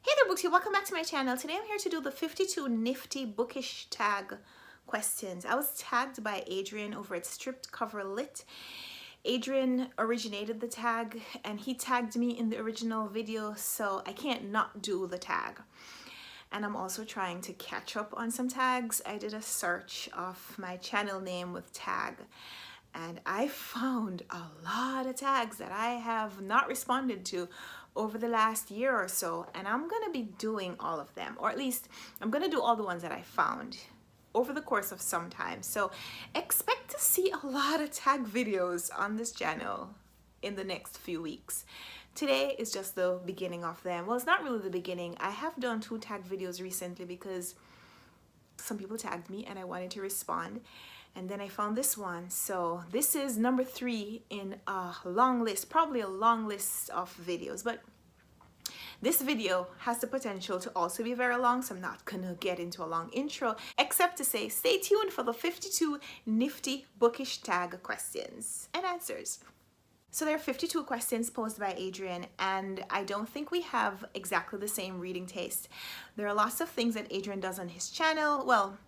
Hey there, Booktuber, welcome back to my channel. Today I'm here to do the 52 Nifty Bookish tag questions. I was tagged by Adrian over at Stripped Cover Lit. Adrian originated the tag and he tagged me in the original video, so I can't not do the tag. And I'm also trying to catch up on some tags. I did a search of my channel name with tag and I found a lot of tags that I have not responded to over the last year or so, and I'm gonna be doing all of them, or at least I'm gonna do all the ones that I found over the course of some time. So expect to see a lot of tag videos on this channel in the next few weeks. Today is just the beginning of them. Well, it's not really the beginning. I have done 2 tag videos recently because some people tagged me and I wanted to respond, and then I found this one. So this is number 3 in a long list, probably a long list of videos, but this video has the potential to also be very long, so I'm not gonna get into a long intro, except to say stay tuned for the 52 Nifty Bookish tag questions and answers. So there are 52 questions posed by Adrian, and I don't think we have exactly the same reading taste. There are lots of things that Adrian does on his channel. Well,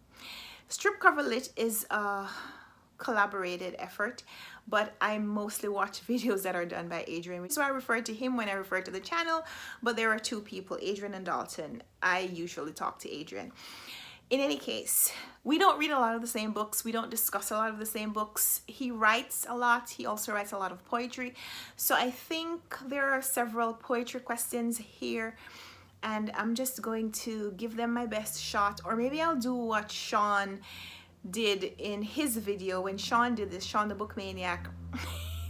Strip Cover Lit is a collaborated effort, but I mostly watch videos that are done by Adrian. So I refer to him when I refer to the channel, but there are 2 people, Adrian and Dalton. I usually talk to Adrian. In any case, we don't read a lot of the same books. We don't discuss a lot of the same books. He writes a lot. He also writes a lot of poetry. So I think there are several poetry questions here, and I'm just going to give them my best shot, or maybe I'll do what Sean did in his video. When Sean did this, Sean the Book Maniac,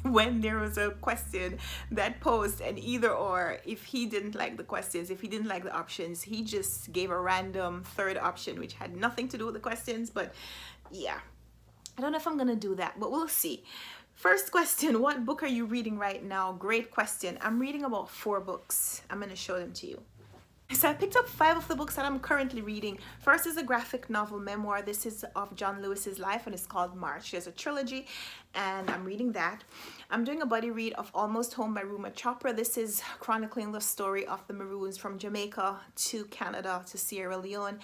when there was a question that posed an either or, if he didn't like the questions, if he didn't like the options, he just gave a random third option which had nothing to do with the questions. But yeah, I don't know if I'm gonna do that, but we'll see. First question, what book are you reading right now? Great question. I'm reading about 4 books. I'm gonna show them to you. So I picked up 5 of the books that I'm currently reading. First is a graphic novel memoir. This is of John Lewis's life and it's called March. There's a trilogy and I'm reading that. I'm doing a buddy read of Almost Home by Ruma Chopra. This is chronicling the story of the Maroons from Jamaica to Canada to Sierra Leone.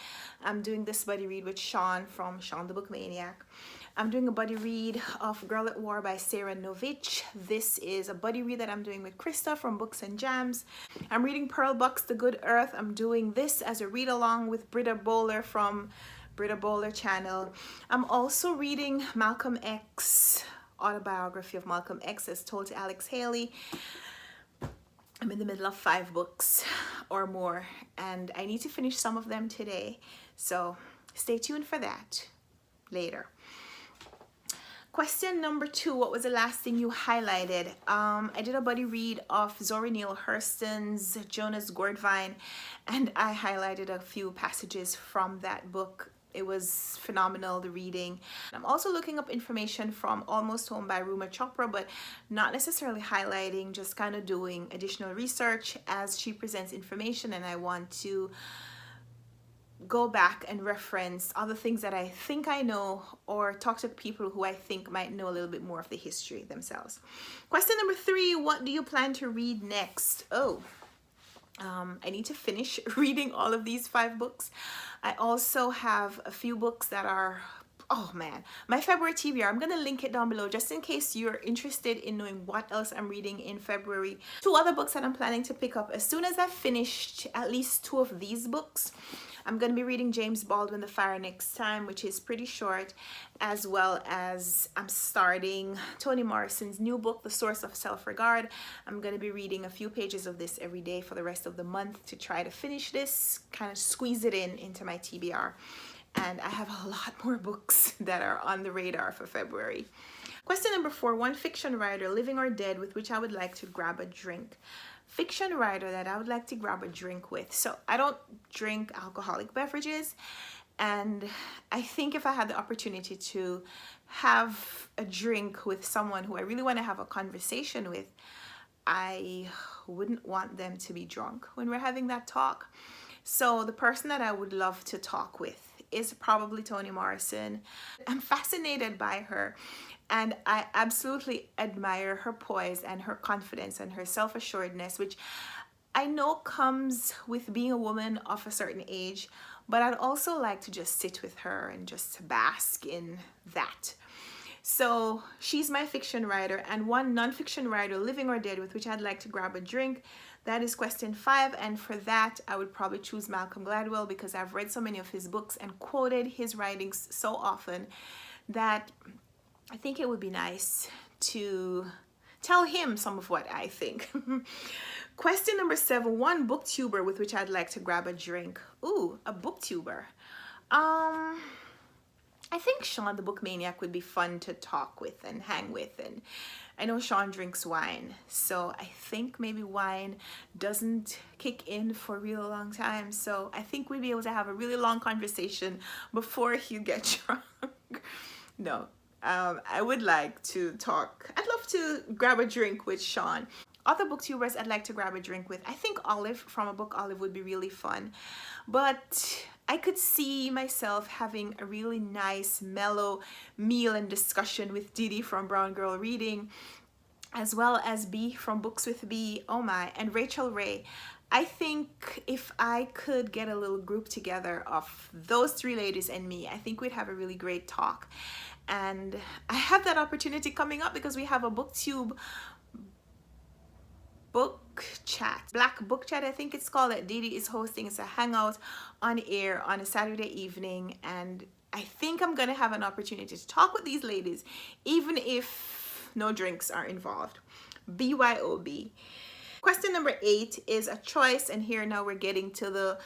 I'm doing this buddy read with Sean from Sean the Book Maniac. I'm doing a buddy read of Girl at War by Sarah Novich. This is a buddy read that I'm doing with Krista from Books and Jams. I'm reading Pearl Buck's The Good Earth. I'm doing this as a read along with Britta Bowler from Britta Bowler channel. I'm also reading Malcolm X, autobiography of Malcolm X as told to Alex Haley. I'm in the middle of 5 books or more, and I need to finish some of them today. So stay tuned for that later. Question number 2, what was the last thing you highlighted? I did a buddy read of Zora Neale Hurston's Jonas Gordvine, and I highlighted a few passages from that book. It was phenomenal, the reading. I'm also looking up information from Almost Home by Ruma Chopra, but not necessarily highlighting, just kind of doing additional research as she presents information, and I want to go back and reference other things that I think I know, or talk to people who I think might know a little bit more of the history themselves. Question number 3, what do you plan to read next? I need to finish reading all of these 5 books. I also have a few books that are, oh man, my February TBR. I'm gonna link it down below just in case you're interested in knowing what else I'm reading in February. 2 other books that I'm planning to pick up as soon as I've finished at least 2 of these books. I'm going to be reading James Baldwin, The Fire Next Time, which is pretty short, as well as I'm starting Toni Morrison's new book, The Source of Self-Regard. I'm going to be reading a few pages of this every day for the rest of the month to try to finish this, kind of squeeze it into my TBR. And I have a lot more books that are on the radar for February. Question number 4, one fiction writer, living or dead, with which I would like to grab a drink. Fiction writer that I would like to grab a drink with. So I don't drink alcoholic beverages, and I think if I had the opportunity to have a drink with someone who I really want to have a conversation with, I wouldn't want them to be drunk when we're having that talk. So the person that I would love to talk with is probably Toni Morrison. I'm fascinated by her, and I absolutely admire her poise and her confidence and her self-assuredness, which I know comes with being a woman of a certain age, but I'd also like to just sit with her and just bask in that. So she's my fiction writer, and one non-fiction writer, living or dead, with which I'd like to grab a drink. That is question 5, and for that I would probably choose Malcolm Gladwell, because I've read so many of his books and quoted his writings so often that I think it would be nice to tell him some of what I think. Question number 7, one booktuber with which I'd like to grab a drink. Ooh, a booktuber. I think Sean the Book Maniac would be fun to talk with and hang with, and I know Sean drinks wine, so I think maybe wine doesn't kick in for a real long time, so I think we'd be able to have a really long conversation before you get drunk. No, I would like to talk. I'd love to grab a drink with Sean. Other booktubers I'd like to grab a drink with, I think Olive from a book Olive would be really fun, but I could see myself having a really nice mellow meal and discussion with Didi from Brown Girl Reading, as well as B from Books with B, oh my, and Rachel Ray. I think if I could get a little group together of those 3 ladies and me, I think we'd have a really great talk. And I have that opportunity coming up because we have a booktube book chat, Black Book Chat I think it's called, that Didi is hosting. It's a hangout on air on a Saturday evening, and I think I'm gonna have an opportunity to talk with these ladies even if no drinks are involved. BYOB. Question number 8 is a choice, and here now we're getting to the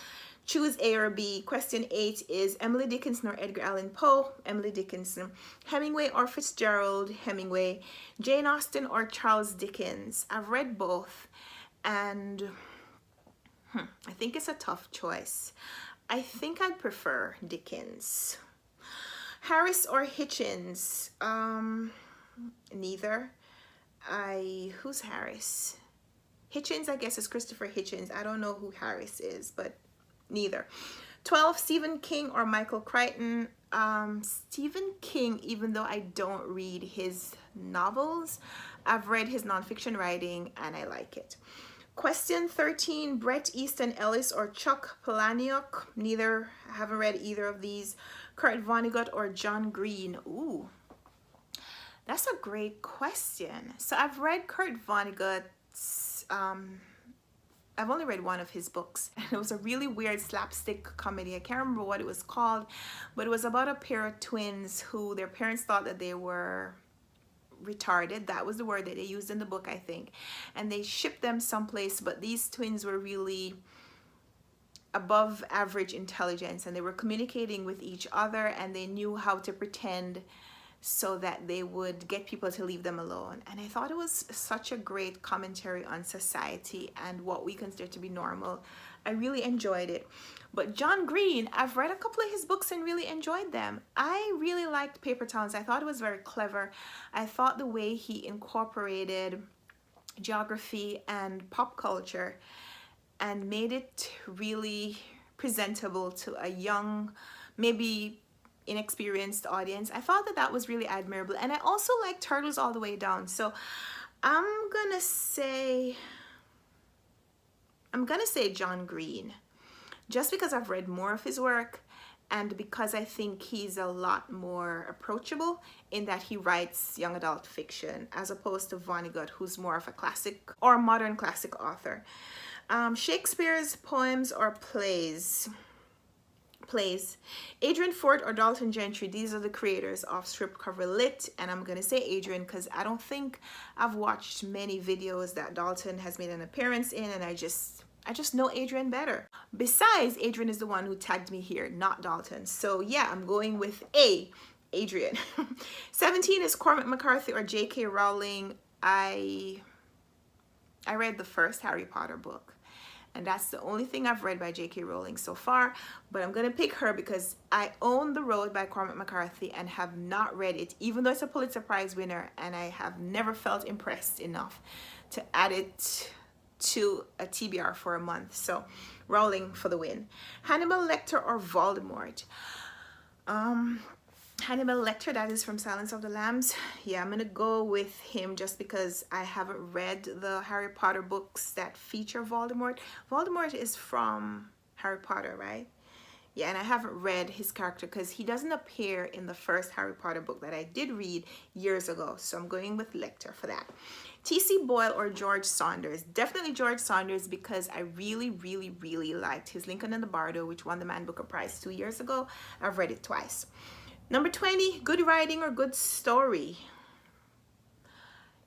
choose A or B. Question 8 is Emily Dickinson or Edgar Allan Poe. Emily Dickinson. Hemingway or Fitzgerald. Hemingway. Jane Austen or Charles Dickens. I've read both, and I think it's a tough choice. I think I'd prefer Dickens. Harris or Hitchens. Neither. Who's Harris? Hitchens, I guess, is Christopher Hitchens. I don't know who Harris is, but neither. 12, Stephen King or Michael Crichton. Stephen King, even though I don't read his novels, I've read his nonfiction writing and I like it. Question 13, Bret Easton Ellis or Chuck Palahniuk. Neither. I haven't read either of these. Kurt Vonnegut or John Green. Ooh, that's a great question. So I've read Kurt Vonnegut's I've only read one of his books, and it was a really weird slapstick comedy. I can't remember what it was called, but it was about a pair of twins who their parents thought that they were retarded. That was the word that they used in the book, I think. And they shipped them someplace, but these twins were really above average intelligence, and they were communicating with each other, and they knew how to pretend so that they would get people to leave them alone. And I thought it was such a great commentary on society and what we consider to be normal. I really enjoyed it. But John Green, I've read a couple of his books and really enjoyed them. I really liked Paper Towns. I thought it was very clever. I thought the way he incorporated geography and pop culture and made it really presentable to a young, maybe inexperienced audience. I thought that that was really admirable, and I also like Turtles All the Way Down. So I'm gonna say John Green, just because I've read more of his work and because I think he's a lot more approachable in that he writes young adult fiction as opposed to Vonnegut, who's more of a classic or modern classic author. Shakespeare's poems or plays. Adrian Ford or Dalton Gentry. These are the creators of Script Cover Lit, and I'm gonna say Adrian because I don't think I've watched many videos that Dalton has made an appearance in, and I just know Adrian better. Besides, Adrian is the one who tagged me here, not Dalton. So yeah, I'm going with A, Adrian. 17 is Cormac, McCarthy or J.K. Rowling. I read the first Harry Potter book, and that's the only thing I've read by J.K. Rowling so far, but I'm gonna pick her because I own The Road by Cormac McCarthy and have not read it, even though it's a Pulitzer Prize winner, and I have never felt impressed enough to add it to a TBR for a month. So Rowling for the win. Hannibal, Lecter or Voldemort. Hannibal Lecter, that is from Silence of the Lambs. Yeah, I'm gonna go with him just because I haven't read the Harry Potter books that feature Voldemort. Voldemort is from Harry Potter, right? Yeah, and I haven't read his character because he doesn't appear in the first Harry Potter book that I did read years ago. So I'm going with Lecter for that. T.C. Boyle or George Saunders? Definitely George Saunders because I really, really, really liked his Lincoln and the Bardo, which won the Man Booker Prize 2 years ago. I've read it twice. Number 20, good writing or good story?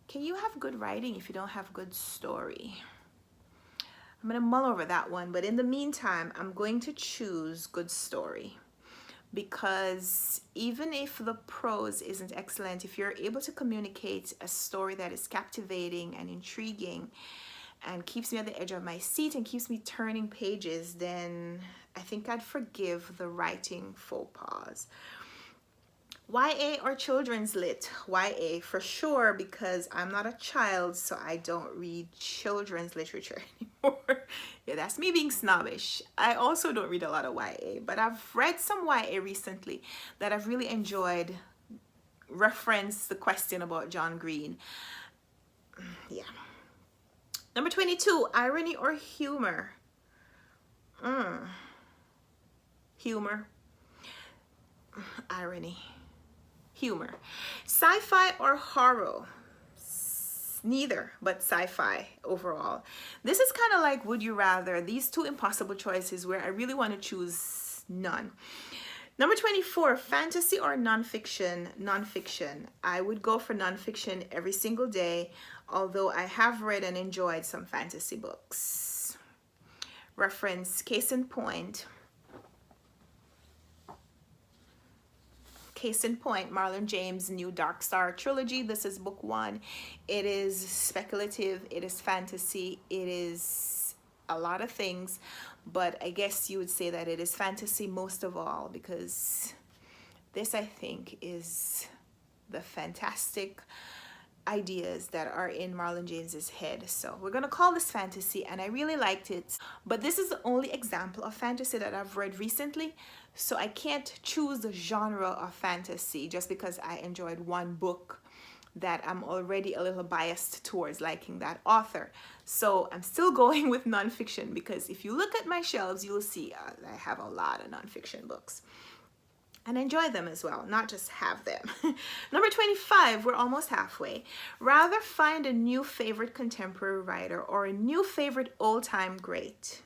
Can you have good writing if you don't have good story? I'm going to mull over that one, but in the meantime, I'm going to choose good story because even if the prose isn't excellent, if you're able to communicate a story that is captivating and intriguing and keeps me at the edge of my seat and keeps me turning pages, then I think I'd forgive the writing faux pas. YA or children's lit? YA for sure, because I'm not a child, so I don't read children's literature anymore. Yeah, that's me being snobbish. I also don't read a lot of YA, but I've read some YA recently that I've really enjoyed. Reference the question about John Green. Yeah. Number 22, irony or humor? Humor. Irony. Humor. Sci-fi or horror? Neither, but sci-fi overall. This is kind of like would you rather. These two impossible choices where I really want to choose none. Number 24, fantasy or nonfiction? Nonfiction. I would go for nonfiction every single day, although I have read and enjoyed some fantasy books. Reference, case in point, Marlon James' new Dark Star trilogy. This is book 1. It is speculative, it is fantasy, it is a lot of things, but I guess you would say that it is fantasy most of all, because this, I think, is the fantastic ideas that are in Marlon James's head. So we're gonna call this fantasy, and I really liked it, but this is the only example of fantasy that I've read recently, so I can't choose the genre of fantasy just because I enjoyed one book that I'm already a little biased towards liking that author. So I'm still going with nonfiction, because if you look at my shelves, you'll see I have a lot of nonfiction books and enjoy them as well, not just have them. Number 25, we're almost halfway. Rather find a new favorite contemporary writer or a new favorite old-time great?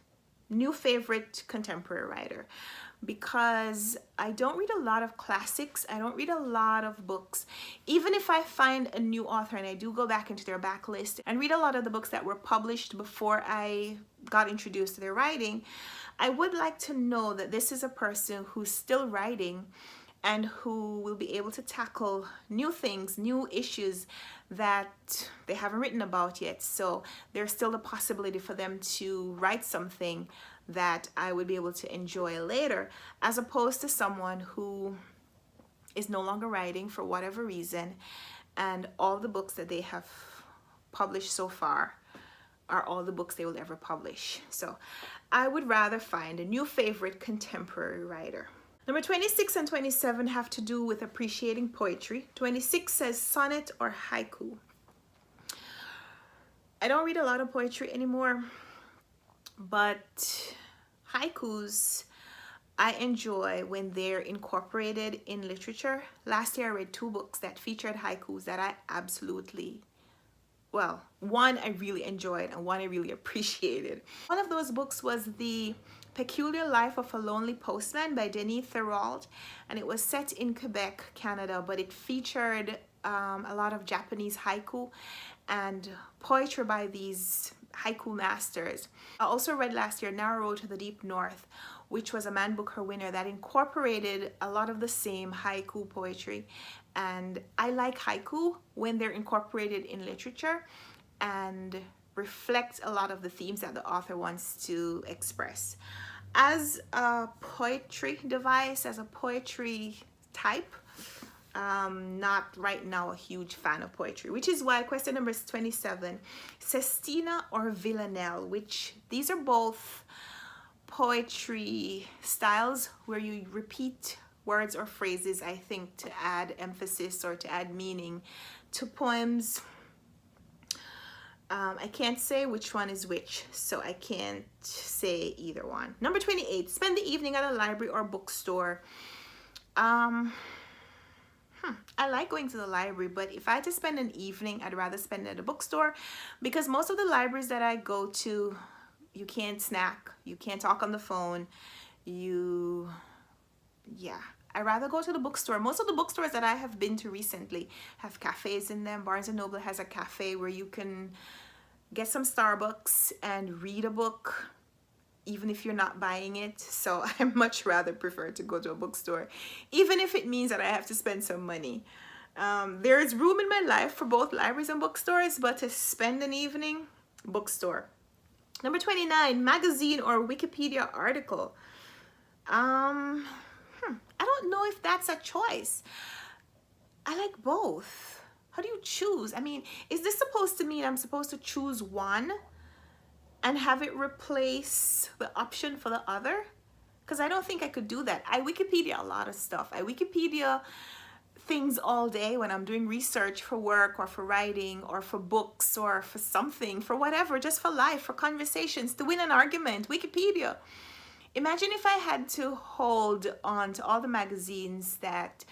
New favorite contemporary writer. Because I don't read a lot of classics. I don't read a lot of books. Even if I find a new author and I do go back into their backlist and read a lot of the books that were published before I got introduced to their writing, I would like to know that this is a person who's still writing and who will be able to tackle new things, new issues that they haven't written about yet. So there's still a possibility for them to write something that I would be able to enjoy later, as opposed to someone who is no longer writing for whatever reason, and all the books that they have published so far are all the books they will ever publish. So I would rather find a new favorite contemporary writer. Number 26 and 27 have to do with appreciating poetry. 26 says sonnet or haiku. I don't read a lot of poetry anymore, but haikus I enjoy when they're incorporated in literature. Last year I read 2 books that featured haikus that I absolutely, well, one I really enjoyed and one I really appreciated. One of those books was The Peculiar Life of a Lonely Postman by Denis Therault, and it was set in Quebec, Canada, but it featured a lot of Japanese haiku and poetry by these haiku masters. I also read last year Narrow Road to the Deep North, which was a Man Booker winner that incorporated a lot of the same haiku poetry. And I like haiku when they're incorporated in literature and reflect a lot of the themes that the author wants to express. As a poetry device, as a poetry type, not right now a huge fan of poetry, which is why question number 27, Sestina or Villanelle, which these are both poetry styles where you repeat words or phrases, I think, to add emphasis or to add meaning to poems. I can't say which one is which, so I can't say either one. Number 28, spend the evening at a library or bookstore. I like going to the library, but if I had to spend an evening, I'd rather spend it at a bookstore, because most of the libraries that I go to, you can't snack, you can't talk on the phone, I'd rather go to the bookstore. Most of the bookstores that I have been to recently have cafes in them. Barnes & Noble has a cafe where you can get some Starbucks and read a book, even if you're not buying it. So I much rather prefer to go to a bookstore, even if it means that I have to spend some money. There is room in my life for both libraries and bookstores, but to spend an evening, bookstore. Number 29, magazine or Wikipedia article. I don't know if that's a choice. I like both. How do you choose? I mean, is this supposed to mean I'm supposed to choose one and have it replace the option for the other? Because I don't think I could do that. I Wikipedia a lot of stuff. I Wikipedia things all day when I'm doing research for work or for writing or for books or for something, for whatever, just for life, for conversations, to win an argument. Wikipedia. Imagine if I had to hold on to all the magazines that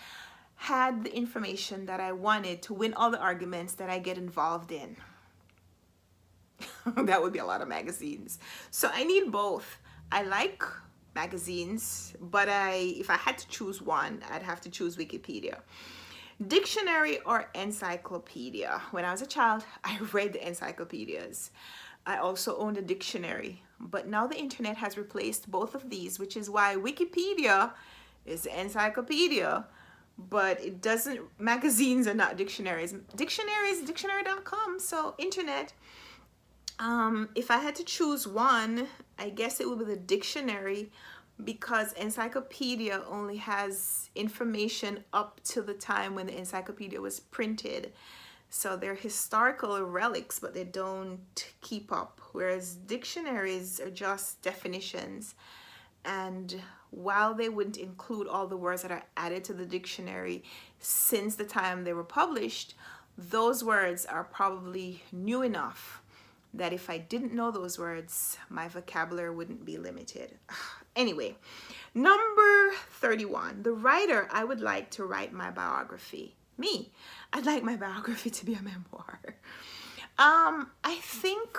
had the information that I wanted to win all the arguments that I get involved in. That would be a lot of magazines. So I need both. I like magazines, but if I had to choose one, I'd have to choose Wikipedia. Dictionary or encyclopedia. When I was a child, I read the encyclopedias. I also owned a dictionary, but now the internet has replaced both of these, which is why Wikipedia is the encyclopedia, but it doesn't, magazines are not dictionaries. Dictionaries, dictionary.com, so internet. If I had to choose one, I guess it would be the dictionary, because encyclopedia only has information up to the time when the encyclopedia was printed. So they're historical relics, but they don't keep up. Whereas dictionaries are just definitions. And while they wouldn't include all the words that are added to the dictionary since the time they were published, those words are probably new enough that if I didn't know those words, my vocabulary wouldn't be limited. Anyway, number 31, the writer I would like to write my biography. Me. I'd like my biography to be a memoir. I think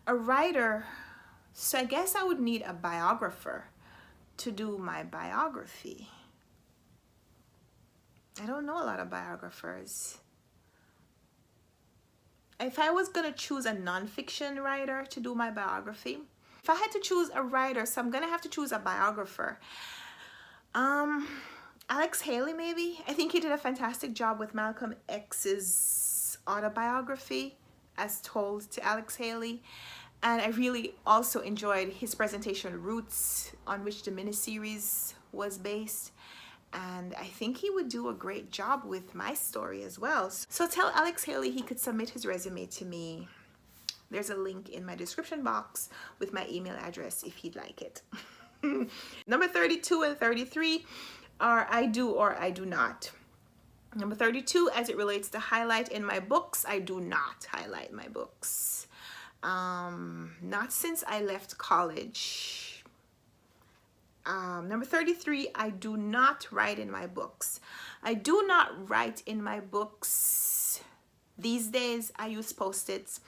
a writer, so I guess I would need a biographer to do my biography. I don't know a lot of biographers. If I was going to choose a nonfiction writer to do my biography, if I had to choose a writer, so I'm going to have to choose a biographer. Alex Haley, maybe. I think he did a fantastic job with Malcolm X's autobiography as told to Alex Haley. And I really also enjoyed his presentation, Roots, on which the miniseries was based. And I think he would do a great job with my story as well. So tell Alex Haley he could submit his resume to me. There's a link in my description box with my email address if he'd like it. Number 32 and 33 are I do or I do not. Number 32, as it relates to highlight in my books, I do not highlight my books. Not since I left college. Number 33, I do not write in my books. I do not write in my books. These days, I use Post-its.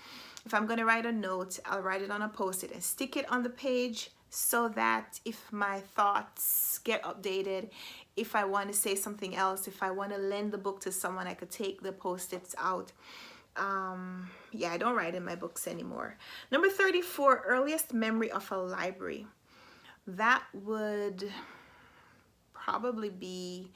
If I'm going to write a note, I'll write it on a Post-it and stick it on the page so that if my thoughts get updated, if I want to say something else, if I want to lend the book to someone, I could take the Post-its out. Yeah, I don't write in my books anymore. Number 34, earliest memory of a library. That would probably be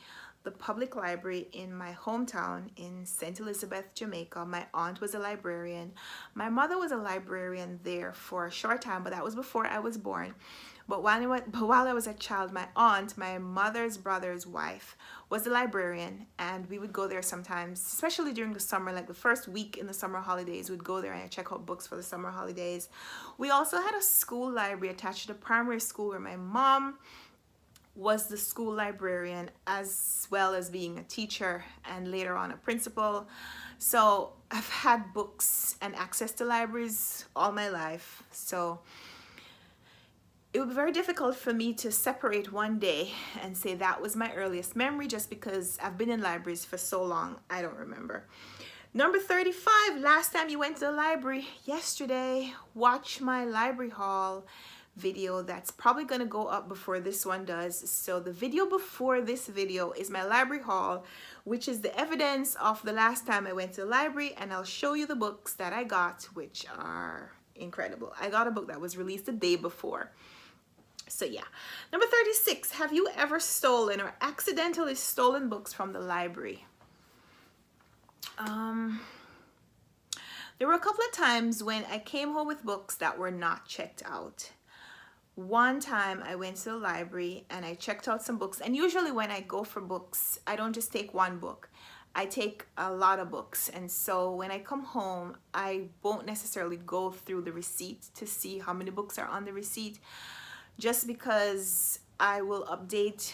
the public library in my hometown in St. Elizabeth, Jamaica. My aunt was a librarian. My mother was a librarian there for a short time, but that was before I was born. But while I was a child, my aunt, my mother's brother's wife, was a librarian, and we would go there sometimes, especially during the summer, like the first week in the summer holidays, we'd go there and check out books for the summer holidays. We also had a school library attached to the primary school where my mom was the school librarian as well as being a teacher and later on a principal. So I've had books and access to libraries all my life. So it would be very difficult for me to separate one day and say that was my earliest memory, just because I've been in libraries for so long, I don't remember. Number 35, last time you went to the library. Yesterday. Watch my library haul video. That's probably going to go up before this one does. So the video before this video is my library haul, which is the evidence of the last time I went to the library, and I'll show you the books that I got, which are incredible. I got a book that was released the day before. So yeah. Number 36, have you ever stolen or accidentally stolen books from the library? There were a couple of times when I came home with books that were not checked out. One time I went to the library and I checked out some books, and usually when I go for books, I don't just take one book. I take a lot of books, and so when I come home, I won't necessarily go through the receipt to see how many books are on the receipt, just because I will update,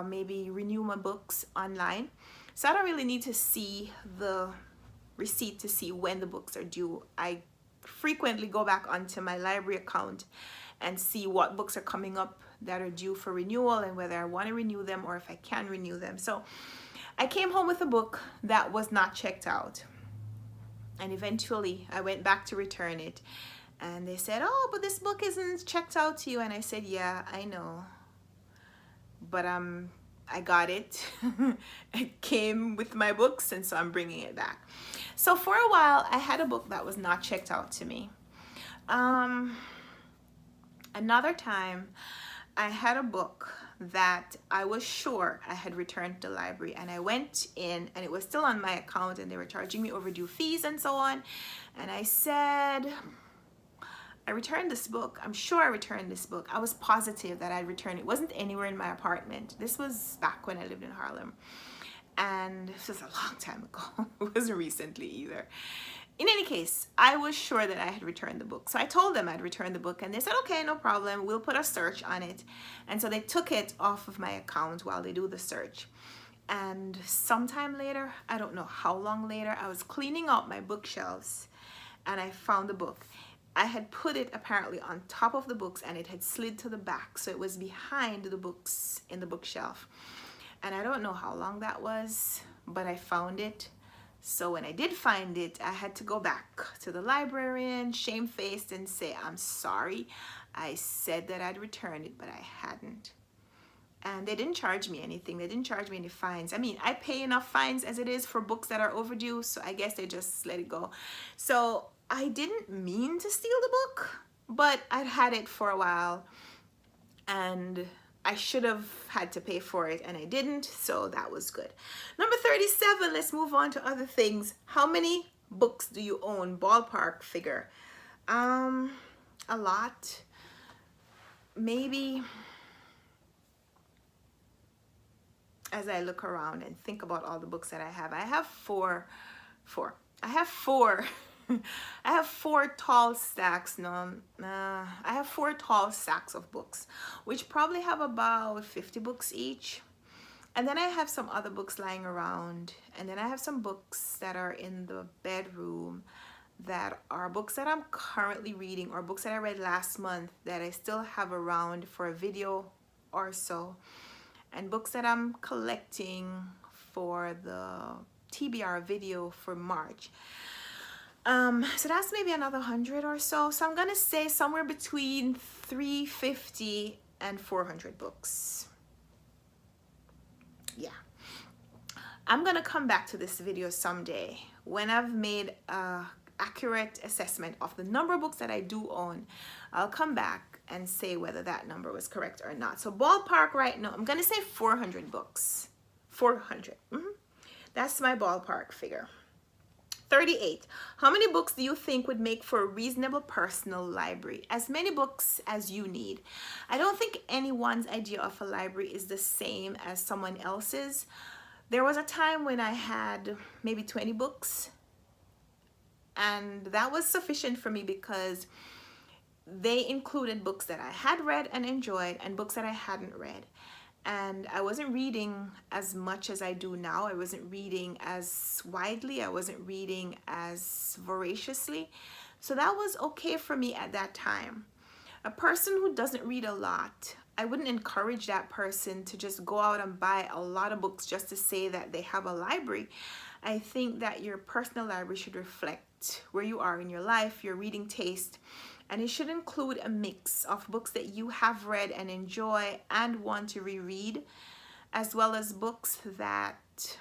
maybe renew my books online. So I don't really need to see the receipt to see when the books are due. I frequently go back onto my library account and see what books are coming up that are due for renewal and whether I want to renew them or if I can renew them. So I came home with a book that was not checked out, and eventually I went back to return it, and they said, oh, but this book isn't checked out to you. And I said, yeah, I know, but I got it. It came with my books, and so I'm bringing it back. So for a while I had a book that was not checked out to me. Another time I had a book that I was sure I had returned to the library, and I went in and it was still on my account and they were charging me overdue fees and so on, and I said, I returned this book. I'm sure I returned this book. I was positive that I'd returned it. It wasn't anywhere in my apartment. This was back when I lived in Harlem, and this was a long time ago. It wasn't recently either. In any case, I was sure that I had returned the book. So I told them I'd returned the book, and they said, okay, no problem. We'll put a search on it. And so they took it off of my account while they do the search. And sometime later, I don't know how long later, I was cleaning out my bookshelves and I found the book. I had put it apparently on top of the books and it had slid to the back. So it was behind the books in the bookshelf. And I don't know how long that was, but I found it. So when I did find it, I had to go back to the librarian, shamefaced, and say, I'm sorry. I said that I'd returned it, but I hadn't. And they didn't charge me anything. They didn't charge me any fines. I mean, I pay enough fines as it is for books that are overdue, so I guess they just let it go. So I didn't mean to steal the book, but I'd had it for a while, and I should have had to pay for it, and I didn't, so that was good. Number 37, let's move on to other things. How many books do you own? Ballpark figure. A lot. Maybe, as I look around and think about all the books that I have four. I have four tall stacks. I have four tall stacks of books, which probably have about 50 books each. And then I have some other books lying around. And then I have some books that are in the bedroom that are books that I'm currently reading, or books that I read last month that I still have around for a video or so. And books that I'm collecting for the TBR video for March. So that's maybe another 100 or so. So I'm gonna say somewhere between 350 and 400 books. Yeah. I'm gonna come back to this video someday when I've made a accurate assessment of the number of books that I do own. I'll come back and say whether that number was correct or not. So ballpark right now, I'm gonna say 400 books. 400. That's my ballpark figure. 38. How many books do you think would make for a reasonable personal library? As many books as you need. I don't think anyone's idea of a library is the same as someone else's. There was a time when I had maybe 20 books, and that was sufficient for me because they included books that I had read and enjoyed and books that I hadn't read. and I wasn't reading as much as I do now. I wasn't reading as widely. I wasn't reading as voraciously. So that was okay for me at that time. A person who doesn't read a lot, I wouldn't encourage that person to just go out and buy a lot of books just to say that they have a library. I think that your personal library should reflect where you are in your life, your reading taste, and it should include a mix of books that you have read and enjoy and want to reread, as well as books that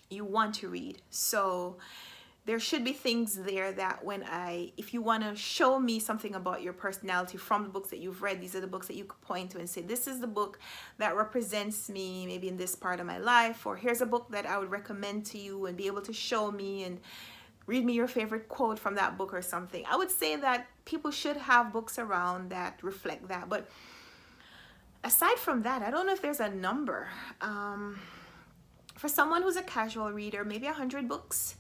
you want to read. So there should be things there that if you want to show me something about your personality from the books that you've read, these are the books that you could point to and say, this is the book that represents me maybe in this part of my life, or here's a book that I would recommend to you, and be able to show me and read me your favorite quote from that book or something. I would say that people should have books around that reflect that. But aside from that, I don't know if there's a number. For someone who's a casual reader, maybe 100 books.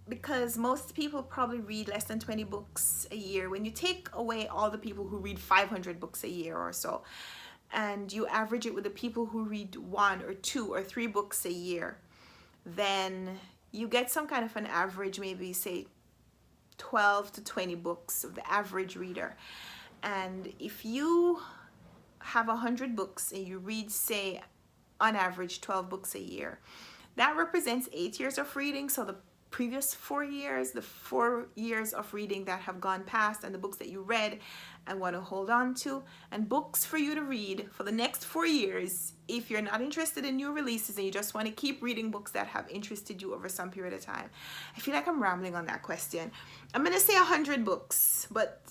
Because most people probably read less than 20 books a year. When you take away all the people who read 500 books a year or so, and you average it with the people who read 1 or 2 or 3 books a year, then you get some kind of an average, maybe say 12 to 20 books of the average reader. And if you have 100 books and you read, say, on average 12 books a year, that represents 8 years of reading. So the previous 4 years, the 4 years of reading that have gone past, and the books that you read and want to hold on to, and books for you to read for the next 4 years if you're not interested in new releases and you just want to keep reading books that have interested you over some period of time. I feel like I'm rambling on that question. I'm going to say 100 books, but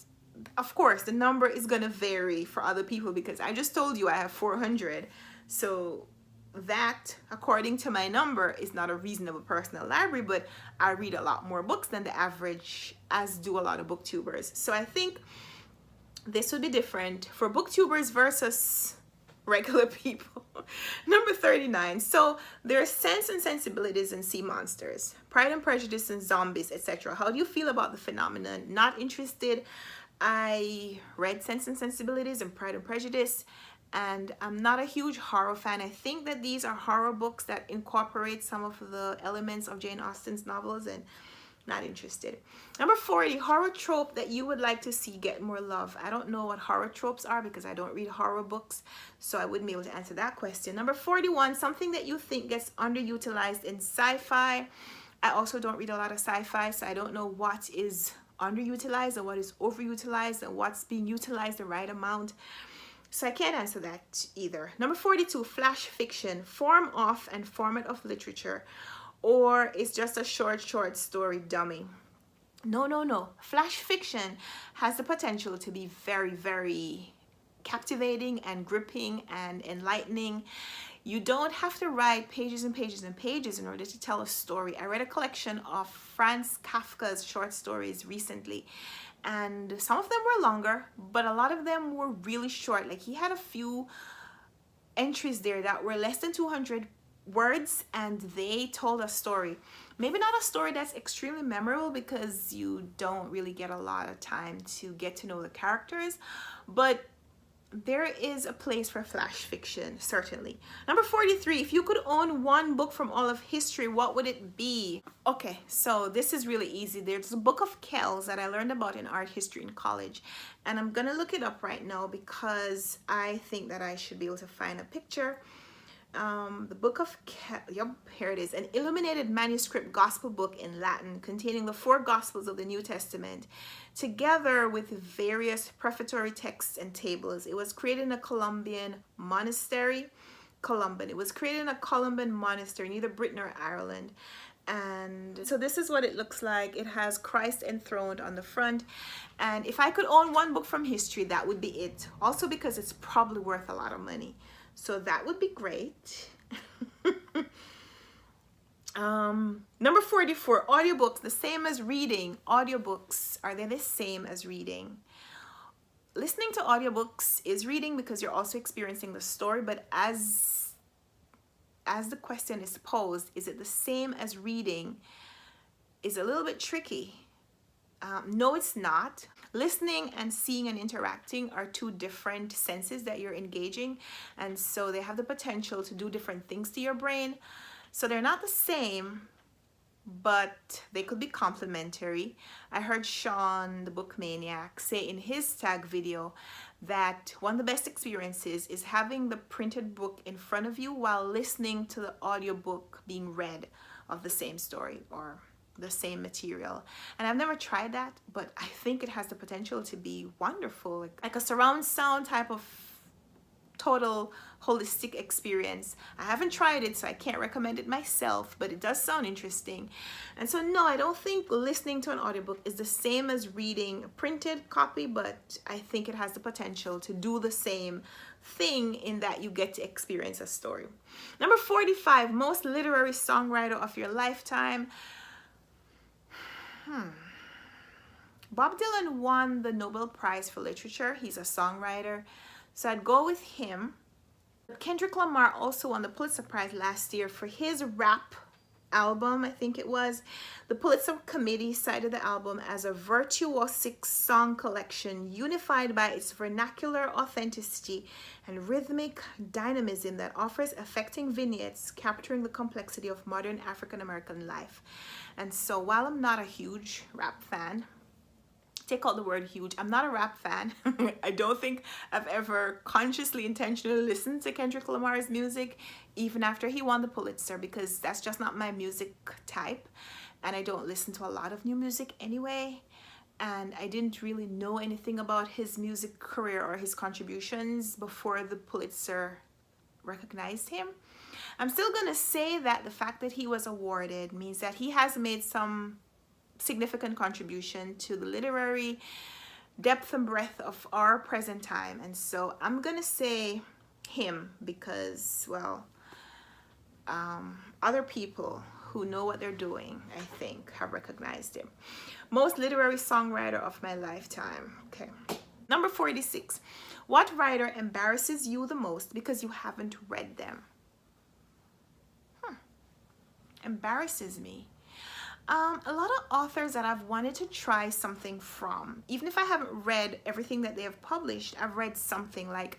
of course the number is going to vary for other people, because I just told you I have 400. So that, according to my number, is not a reasonable personal library, but I read a lot more books than the average, as do a lot of booktubers. So I think this would be different for booktubers versus regular people. Number 39. So there are Sense and Sensibilities and Sea Monsters, Pride and Prejudice and Zombies, etc. How do you feel about the phenomenon? Not interested. I read Sense and Sensibilities and Pride and Prejudice, and I'm not a huge horror fan. I think that these are horror books that incorporate some of the elements of Jane Austen's novels, and not interested. Number 40, horror trope that you would like to see get more love. I don't know what horror tropes are because I don't read horror books, so I wouldn't be able to answer that question. Number 41, something that you think gets underutilized in sci-fi. I also don't read a lot of sci-fi, so I don't know what is underutilized and what is overutilized and what's being utilized the right amount. So I can't answer that either. Number 42, flash fiction, form of and format of literature, or it's just a short story dummy. No. Flash fiction has the potential to be very, very captivating and gripping and enlightening. You don't have to write pages and pages and pages in order to tell a story. I read a collection of Franz Kafka's short stories recently, and some of them were longer, but a lot of them were really short. Like, he had a few entries there that were less than 200 words, and they told a story. Maybe not a story that's extremely memorable because you don't really get a lot of time to get to know the characters, but there is a place for flash fiction, certainly. Number 43, if you could own one book from all of history, what would it be? Okay, so this is really easy. There's a book of Kells that I learned about in art history in college, and I'm gonna look it up right now because I think that I should be able to find a picture. The book of Kells, yep, here it is, an illuminated manuscript gospel book in Latin containing the 4 gospels of the New Testament, together with various prefatory texts and tables. It was created in a Columban monastery, It was created in a Columban monastery in either Britain or Ireland. And so this is what it looks like. It has Christ enthroned on the front. And if I could own one book from history, that would be it. Also because it's probably worth a lot of money. So that would be great. Number 44, audiobooks, the same as reading. Audiobooks, are they the same as reading? Listening to audiobooks is reading because you're also experiencing the story, but as the question is posed, is it the same as reading, is a little bit tricky. No, it's not. Listening and seeing and interacting are two different senses that you're engaging, and so they have the potential to do different things to your brain. So they're not the same, but they could be complementary. I heard Sean, the book maniac, say in his tag video that one of the best experiences is having the printed book in front of you while listening to the audiobook being read of the same story or the same material. And I've never tried that, but I think it has the potential to be wonderful, like a surround sound type of total holistic experience. I haven't tried it, so I can't recommend it myself, but it does sound interesting. And so no, I don't think listening to an audiobook is the same as reading a printed copy, but I think it has the potential to do the same thing in that you get to experience a story. Number 45, most literary songwriter of your lifetime. Bob Dylan won the Nobel Prize for Literature. He's a songwriter, so I'd go with him. Kendrick Lamar also won the Pulitzer Prize last year for his rap album, I think it was. The Pulitzer Committee cited the album as a virtuosic song collection unified by its vernacular authenticity and rhythmic dynamism that offers affecting vignettes capturing the complexity of modern African American life. And so while I'm not a huge rap fan, take out the word huge, I'm not a rap fan. I don't think I've ever consciously, intentionally listened to Kendrick Lamar's music, even after he won the Pulitzer, because that's just not my music type. And I don't listen to a lot of new music anyway. And I didn't really know anything about his music career or his contributions before the Pulitzer recognized him. I'm still gonna say that the fact that he was awarded means that he has made some significant contribution to the literary depth and breadth of our present time. And so I'm gonna say him because, well, other people who know what they're doing, I think, have recognized him. Most literary songwriter of my lifetime. Okay. Number 46. What writer embarrasses you the most because you haven't read them? Embarrasses me. A lot of authors that I've wanted to try something from, even if I haven't read everything that they have published, I've read something. Like,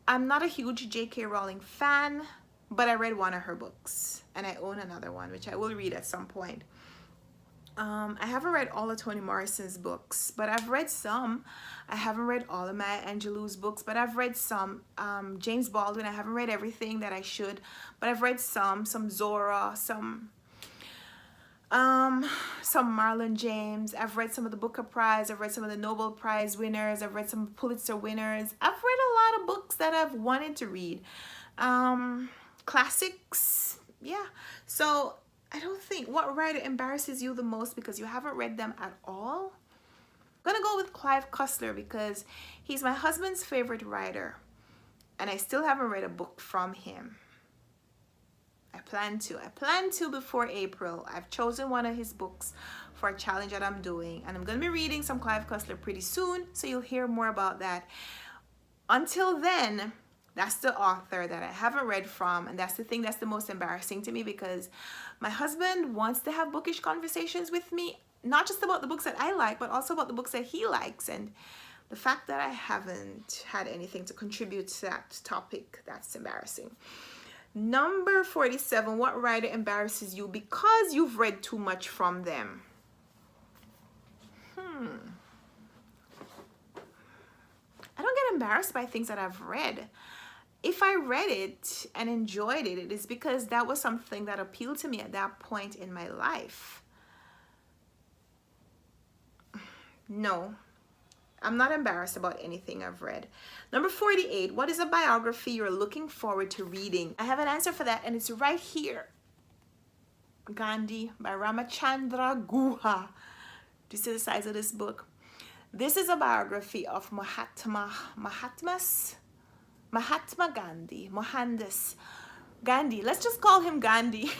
I'm not a huge J.K. Rowling fan, but I read one of her books, and I own another one, which I will read at some point. I haven't read all of Toni Morrison's books, but I've read some. I haven't read all of Maya Angelou's books, but I've read some. James Baldwin, I haven't read everything that I should, but I've read some Zora, some Marlon James. I've read some of the Booker Prize. I've read some of the Nobel Prize winners. I've read some Pulitzer winners. I've read a lot of books that I've wanted to read. Classics, yeah. So I don't think, what writer embarrasses you the most because you haven't read them at all? I'm gonna go with Clive Cussler because he's my husband's favorite writer, and I still haven't read a book from him. I plan to before April. I've chosen one of his books for a challenge that I'm doing, and I'm going to be reading some Clive Cussler pretty soon, so you'll hear more about that. Until then, that's the author that I haven't read from, and that's the thing that's the most embarrassing to me, because my husband wants to have bookish conversations with me, not just about the books that I like, but also about the books that he likes, and the fact that I haven't had anything to contribute to that topic, that's embarrassing. Number 47, what writer embarrasses you because you've read too much from them? I don't get embarrassed by things that I've read. If I read it and enjoyed it, it is because that was something that appealed to me at that point in my life. No, I'm not embarrassed about anything I've read. Number 48, what is a biography you're looking forward to reading? I have an answer for that, and it's right here. Gandhi by Ramachandra Guha. Do you see the size of this book? This is a biography of Mahatma Gandhi, Mohandas Gandhi. Let's just call him Gandhi.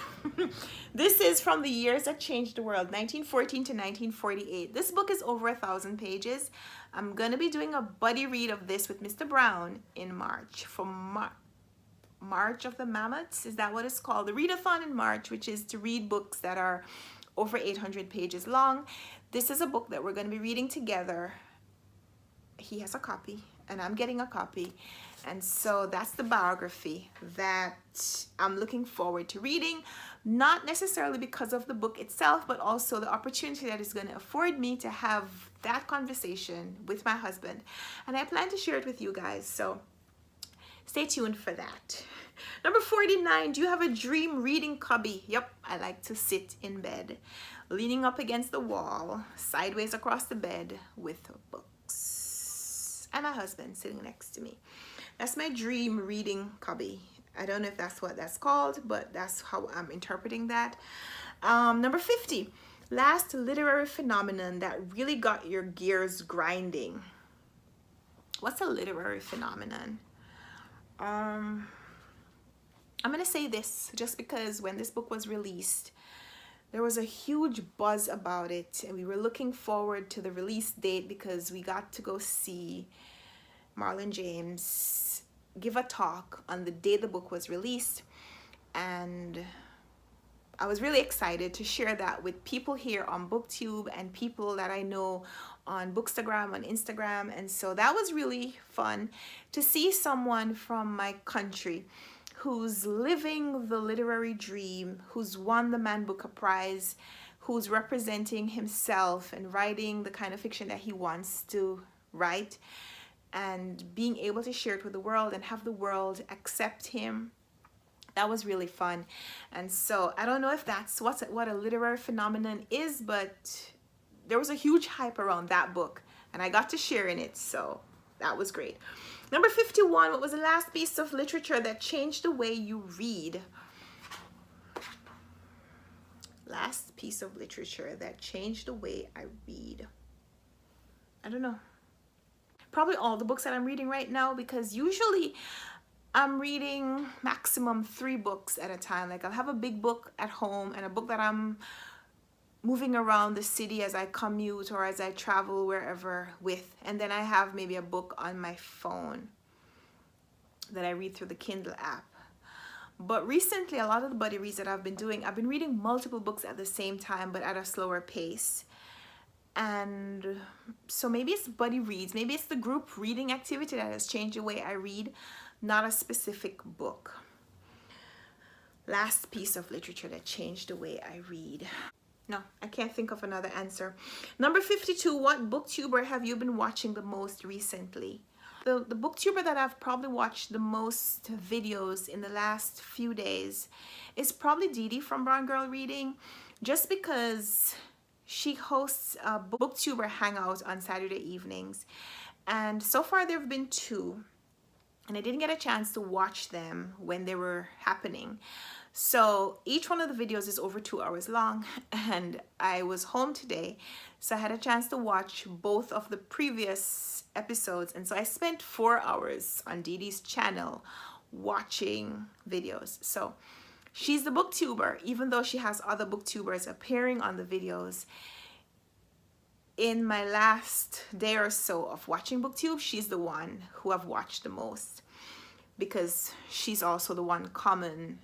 This is from the years that changed the world, 1914 to 1948. This book is over 1,000 pages. I'm going to be doing a buddy read of this with Mr. Brown in March for March of the Mammoths. Is that what it's called? The readathon in March, which is to read books that are over 800 pages long. This is a book that we're going to be reading together. He has a copy and I'm getting a copy, and so that's the biography that I'm looking forward to reading, not necessarily because of the book itself, but also the opportunity that is going to afford me to have that conversation with my husband, and I plan to share it with you guys, so stay tuned for that. Number 49, do you have a dream reading cubby? Yep, I like to sit in bed, leaning up against the wall, sideways across the bed with books, and my husband sitting next to me. That's my dream reading cubby. I don't know if that's what that's called, but that's how I'm interpreting that. Number 50, last literary phenomenon that really got your gears grinding. What's a literary phenomenon? I'm gonna say this just because when this book was released, there was a huge buzz about it, and we were looking forward to the release date because we got to go see Marlon James give a talk on the day the book was released, and I was really excited to share that with people here on BookTube and people that I know on Bookstagram, on Instagram, and so that was really fun to see someone from my country who's living the literary dream, who's won the Man Booker Prize, who's representing himself and writing the kind of fiction that he wants to write, and being able to share it with the world and have the world accept him. That was really fun. And so I don't know if that's what a literary phenomenon is, but there was a huge hype around that book and I got to share in it, so that was great. Number 51, what was the last piece of literature that changed the way you read? Last piece of literature that changed the way I read. I don't know. Probably all the books that I'm reading right now, because usually I'm reading maximum 3 books at a time. Like I'll have a big book at home and a book that I'm moving around the city as I commute or as I travel wherever with, and then I have maybe a book on my phone that I read through the Kindle app. But recently, a lot of the buddy reads that I've been doing, I've been reading multiple books at the same time but at a slower pace. And so maybe it's buddy reads, maybe it's the group reading activity that has changed the way I read, not a specific book. Last piece of literature that changed the way I read. No, I can't think of another answer. Number 52, what booktuber have you been watching the most recently? The booktuber that I've probably watched the most videos in the last few days is probably Dee Dee from Brown Girl Reading, just because she hosts a booktuber hangout on Saturday evenings. And so far there have been 2, and I didn't get a chance to watch them when they were happening. So each one of the videos is over 2 hours long, and I was home today, so I had a chance to watch both of the previous episodes, and so I spent 4 hours on Dee Dee's channel watching videos. So she's the booktuber, even though she has other booktubers appearing on the videos. In my last day or so of watching BookTube, she's the one who I've watched the most, because she's also the one common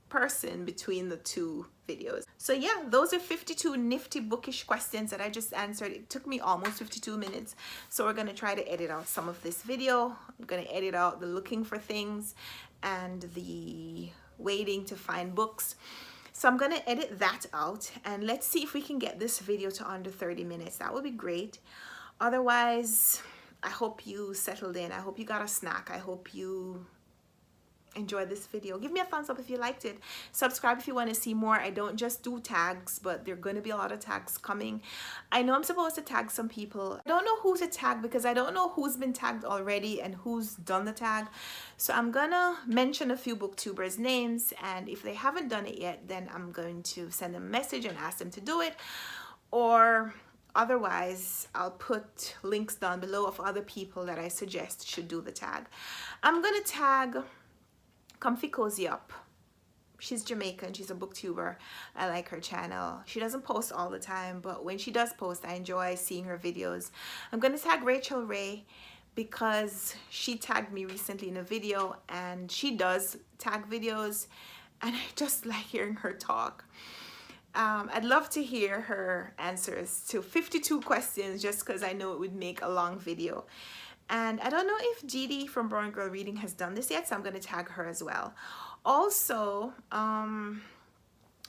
person between the 2 videos. So yeah, those are 52 nifty bookish questions that I just answered. It took me almost 52 minutes, so we're going to try to edit out some of this video. I'm going to edit out the looking for things and the waiting to find books. So I'm going to edit that out, and let's see if we can get this video to under 30 minutes. That would be great. Otherwise, I hope you settled in. I hope you got a snack. I hope you enjoyed this video. Give me a thumbs up if you liked it. Subscribe if you want to see more. I don't just do tags, but there are going to be a lot of tags coming. I know I'm supposed to tag some people. I don't know who to tag because I don't know who's been tagged already and who's done the tag. So I'm gonna mention a few booktubers' names, and if they haven't done it yet, then I'm going to send them a message and ask them to do it, or otherwise I'll put links down below of other people that I suggest should do the tag. I'm gonna tag Comfy Cozy Up. She's Jamaican. She's a booktuber. I like her channel. She doesn't post all the time, but when she does post, I enjoy seeing her videos. I'm going to tag Rachel Ray because she tagged me recently in a video, and she does tag videos, and I just like hearing her talk. I'd love to hear her answers to 52 questions, just because I know it would make a long video. And I don't know if Dee from Brown Girl Reading has done this yet, so I'm going to tag her as well. Also,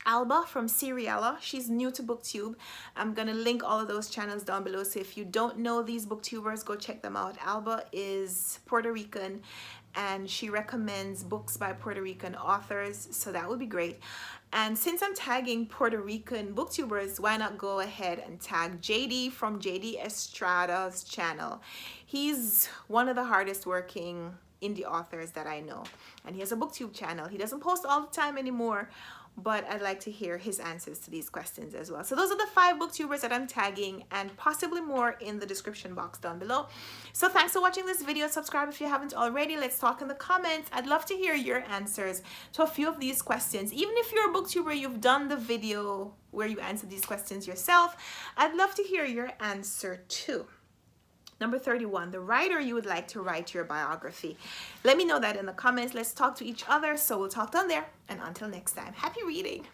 Alba from Seriella, she's new to BookTube. I'm gonna link all of those channels down below, so if you don't know these booktubers, go check them out. Alba is Puerto Rican and she recommends books by Puerto Rican authors, so that would be great. And since I'm tagging Puerto Rican booktubers, why not go ahead and tag JD from JD Estrada's channel. He's one of the hardest working indie authors that I know, and he has a booktube channel. He doesn't post all the time anymore, but I'd like to hear his answers to these questions as well. So those are the 5 booktubers that I'm tagging, and possibly more in the description box down below. So thanks for watching this video. Subscribe if you haven't already. Let's talk in the comments. I'd love to hear your answers to a few of these questions. Even if you're a booktuber, you've done the video where you answer these questions yourself, I'd love to hear your answer too. Number 31, the writer you would like to write your biography. Let me know that in the comments. Let's talk to each other. So we'll talk down there. And until next time, happy reading.